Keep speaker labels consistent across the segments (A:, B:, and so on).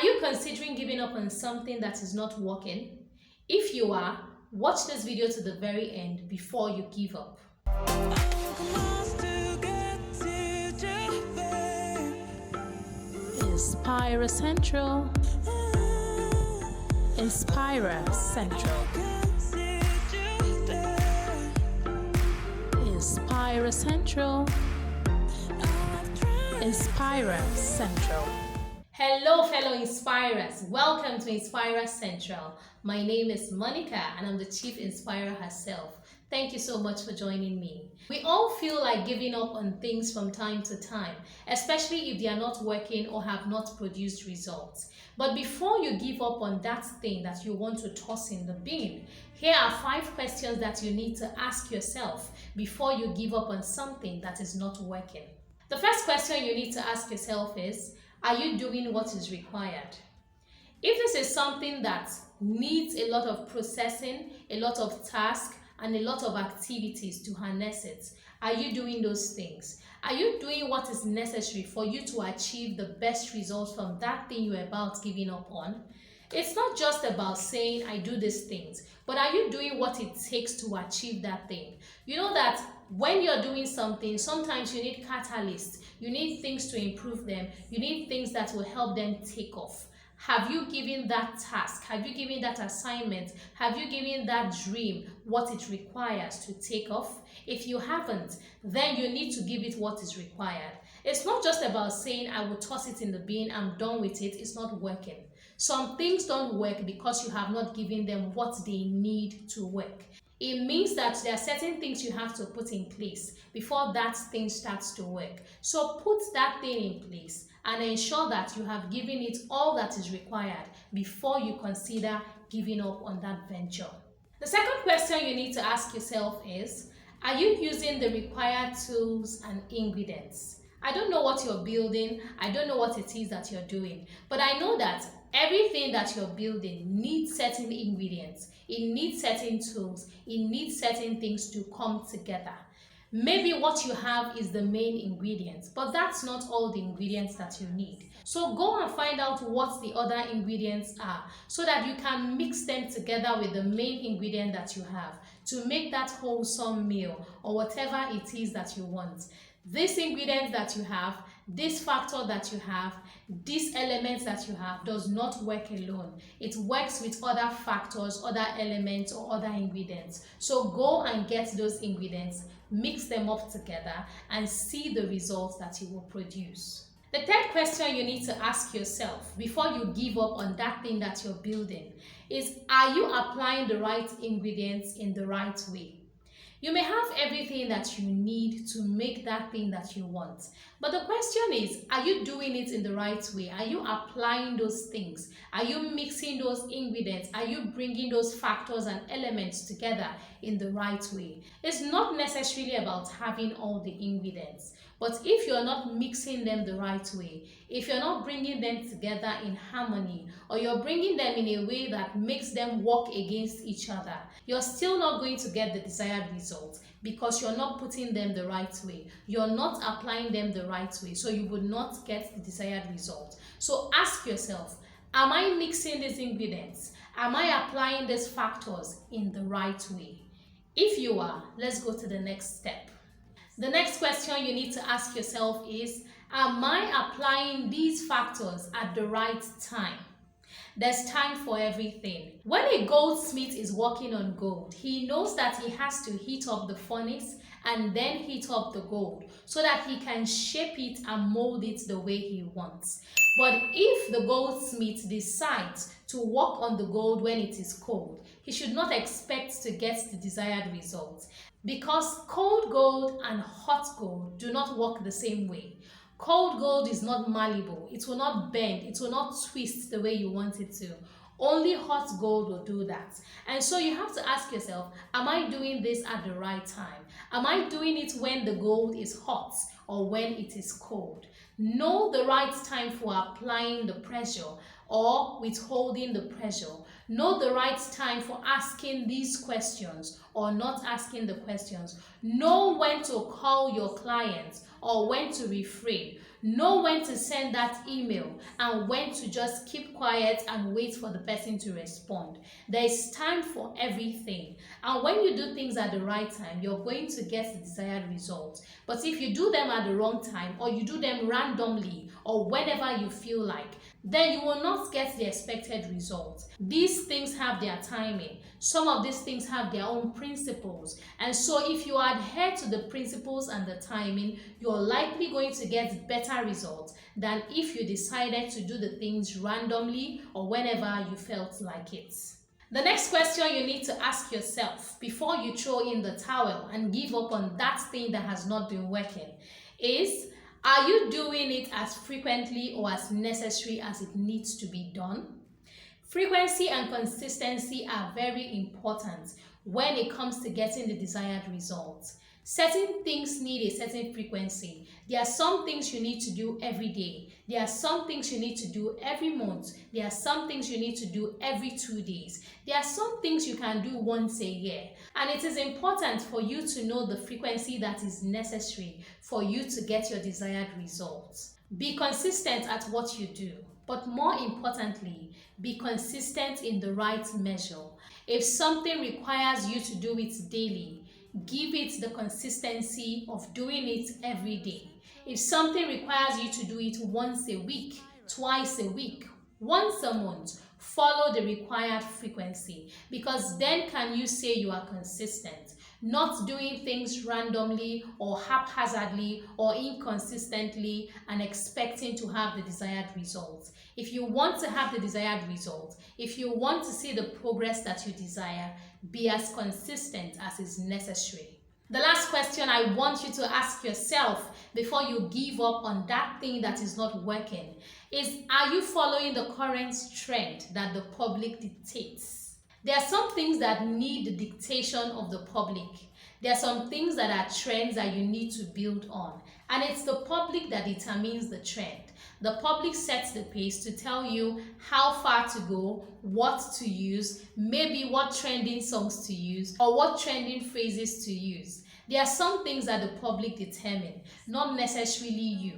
A: you considering giving up on something that is not working? If you are, watch this video to the very end before you give up.
B: Inspira Central. Inspira Central. Inspira Central. Inspira Central.
A: Hello fellow Inspirers, welcome to Inspira Central. My name is Monica and I'm the Chief Inspirer herself. Thank you so much for joining me. We all feel like giving up on things from time to time, especially if they are not working or have not produced results. But before you give up on that thing that you want to toss in the bin, here are 5 questions that you need to ask yourself before you give up on something that is not working. The first question you need to ask yourself is, are you doing what is required? If this is something that needs a lot of processing, a lot of tasks, and a lot of activities to harness it, are you doing those things? Are you doing what is necessary for you to achieve the best results from that thing you're about giving up on? It's not just about saying, I do these things, but are you doing what it takes to achieve that thing? You know that when you're doing something, sometimes you need catalysts, you need things to improve them, you need things that will help them take off. Have you given that task? Have you given that assignment? Have you given that dream what it requires to take off? If you haven't, then you need to give it what is required. It's not just about saying, I will toss it in the bin, I'm done with it, it's not working. Some things don't work because you have not given them what they need to work. It means that there are certain things you have to put in place before that thing starts to work. So put that thing in place and ensure that you have given it all that is required before you consider giving up on that venture. The second question you need to ask yourself is, are you using the required tools and ingredients? I don't know what you're building, I don't know what it is that you're doing, but I know that everything that you're building needs certain ingredients, it needs certain tools, it needs certain things to come together. Maybe what you have is the main ingredient, but that's not all the ingredients that you need. So go and find out what the other ingredients are so that you can mix them together with the main ingredient that you have to make that wholesome meal or whatever it is that you want. This ingredient that you have, this factor that you have, these elements that you have does not work alone. It works with other factors, other elements, or other ingredients. So go and get those ingredients, mix them up together, and see the results that you will produce. The third question you need to ask yourself before you give up on that thing that you're building is, are you applying the right ingredients in the right way? You may have everything that you need to make that thing that you want. But the question is, are you doing it in the right way? Are you applying those things? Are you mixing those ingredients? Are you bringing those factors and elements together in the right way? It's not necessarily about having all the ingredients. But if you're not mixing them the right way, if you're not bringing them together in harmony, or you're bringing them in a way that makes them work against each other, you're still not going to get the desired result because you're not putting them the right way. You're not applying them the right way, so you would not get the desired result. So ask yourself, am I mixing these ingredients? Am I applying these factors in the right way? If you are, let's go to the next step. The next question you need to ask yourself is, am I applying these factors at the right time? There's time for everything. When a goldsmith is working on gold, he knows that he has to heat up the furnace and then heat up the gold so that he can shape it and mold it the way he wants. But if the goldsmith decides to work on the gold when it is cold, he should not expect to get the desired result, because cold gold and hot gold do not work the same way. Cold gold is not malleable, it will not bend, it will not twist the way you want it to. Only hot gold will do that. And so you have to ask yourself, am I doing this at the right time? Am I doing it when the gold is hot or when it is cold? Know the right time for applying the pressure or withholding the pressure. Know the right time for asking these questions or not asking the questions. Know when to call your clients or when to refrain. Know when to send that email and when to just keep quiet and wait for the person to respond. There is time for everything. And when you do things at the right time, you're going to get the desired results. But if you do them at the wrong time, or you do them randomly or whenever you feel like, then you will not get the expected results. These things have their timing. Some of these things have their own principles. And so if you adhere to the principles and the timing, you're likely going to get better results than if you decided to do the things randomly or whenever you felt like it. The next question you need to ask yourself before you throw in the towel and give up on that thing that has not been working is, are you doing it as frequently or as necessary as it needs to be done? Frequency and consistency are very important when it comes to getting the desired results. Certain things need a certain frequency. There are some things you need to do every day. There are some things you need to do every month. There are some things you need to do every 2 days. There are some things you can do once a year. And it is important for you to know the frequency that is necessary for you to get your desired results. Be consistent at what you do. But more importantly, be consistent in the right measure. If something requires you to do it daily, give it the consistency of doing it every day. If something requires you to do it once a week, twice a week, once a month, follow the required frequency, because then can you say you are consistent. Not doing things randomly or haphazardly or inconsistently and expecting to have the desired results. If you want to have the desired result, if you want to see the progress that you desire, be as consistent as is necessary. The last question I want you to ask yourself before you give up on that thing that is not working is, are you following the current trend that the public dictates? There are some things that need the dictation of the public. There are some things that are trends that you need to build on. And it's the public that determines the trend. The public sets the pace to tell you how far to go, what to use, maybe what trending songs to use, or what trending phrases to use. There are some things that the public determine, not necessarily you.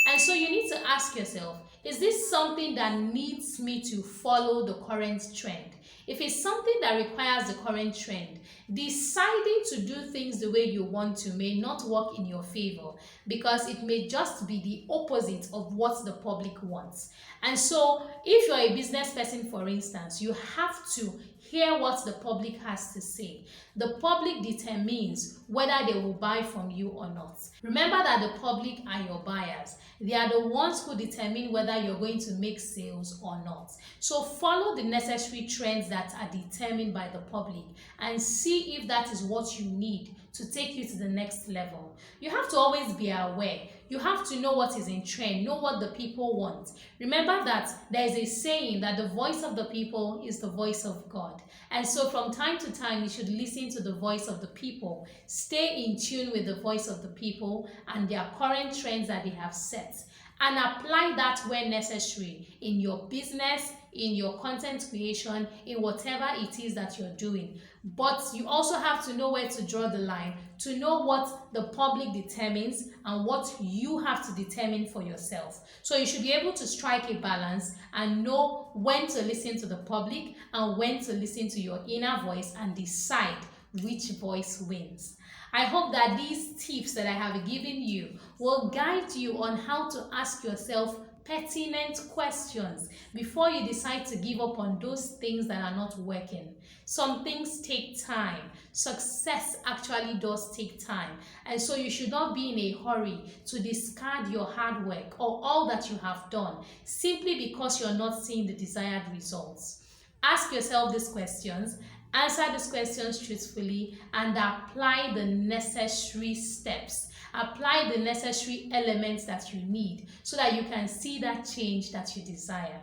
A: And so you need to ask yourself, is this something that needs me to follow the current trend? If it's something that requires the current trend, deciding to do things the way you want to may not work in your favor, because it may just be the opposite of what the public wants. And so if you're a business person, for instance, you have to hear what the public has to say. The public determines whether they will buy from you or not. Remember that the public are your buyers. They are the ones who determine whether you're going to make sales or not. So follow the necessary trends that are determined by the public and see if that is what you need to take you to the next level. You have to always be aware. You have to know what is in trend, know what the people want. Remember that there is a saying that the voice of the people is the voice of God. And so from time to time, you should listen to the voice of the people. Stay in tune with the voice of the people and their current trends that they have set. And apply that where necessary in your business, in your content creation, in whatever it is that you're doing. But you also have to know where to draw the line, to know what the public determines and what you have to determine for yourself. So you should be able to strike a balance and know when to listen to the public and when to listen to your inner voice and decide which voice wins. I hope that these tips that I have given you will guide you on how to ask yourself pertinent questions before you decide to give up on those things that are not working. Some things take time. Success actually does take time. And so you should not be in a hurry to discard your hard work or all that you have done simply because you're not seeing the desired results. Ask yourself these questions. Answer these questions truthfully and apply the necessary steps. Apply the necessary elements that you need so that you can see that change that you desire.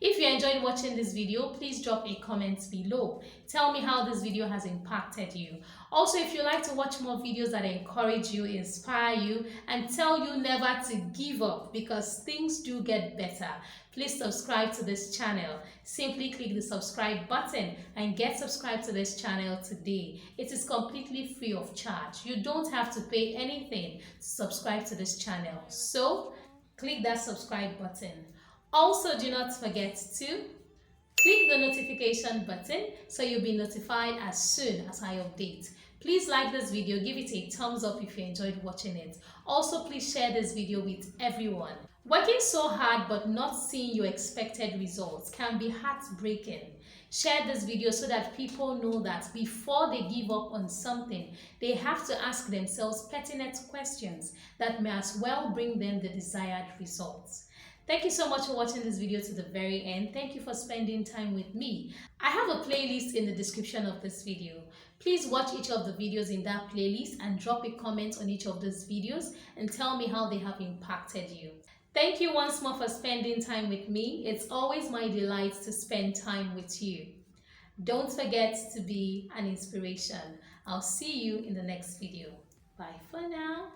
A: If you enjoyed watching this video, please drop a comment below. Tell me how this video has impacted you. Also, if you like to watch more videos that encourage you, inspire you, and tell you never to give up because things do get better, please subscribe to this channel. Simply click the subscribe button and get subscribed to this channel today. It is completely free of charge. You don't have to pay anything to subscribe to this channel. So, click that subscribe button. Also, do not forget to click the notification button so you'll be notified as soon as I update. Please like this video, give it a thumbs up if you enjoyed watching it. Also, please share this video with everyone. Working so hard but not seeing your expected results can be heartbreaking. Share this video so that people know that before they give up on something, they have to ask themselves pertinent questions that may as well bring them the desired results. Thank you so much for watching this video to the very end. Thank you for spending time with me. I have a playlist in the description of this video. Please watch each of the videos in that playlist and drop a comment on each of those videos and tell me how they have impacted you. Thank you once more for spending time with me. It's always my delight to spend time with you. Don't forget to be an inspiration. I'll see you in the next video. Bye for now.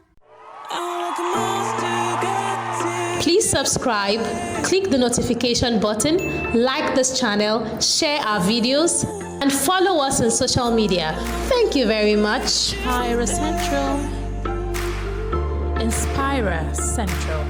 A: Please subscribe, click the notification button, like this channel, share our videos, and follow us on social media. Thank you very much.
B: Inspire Central. Inspire Central.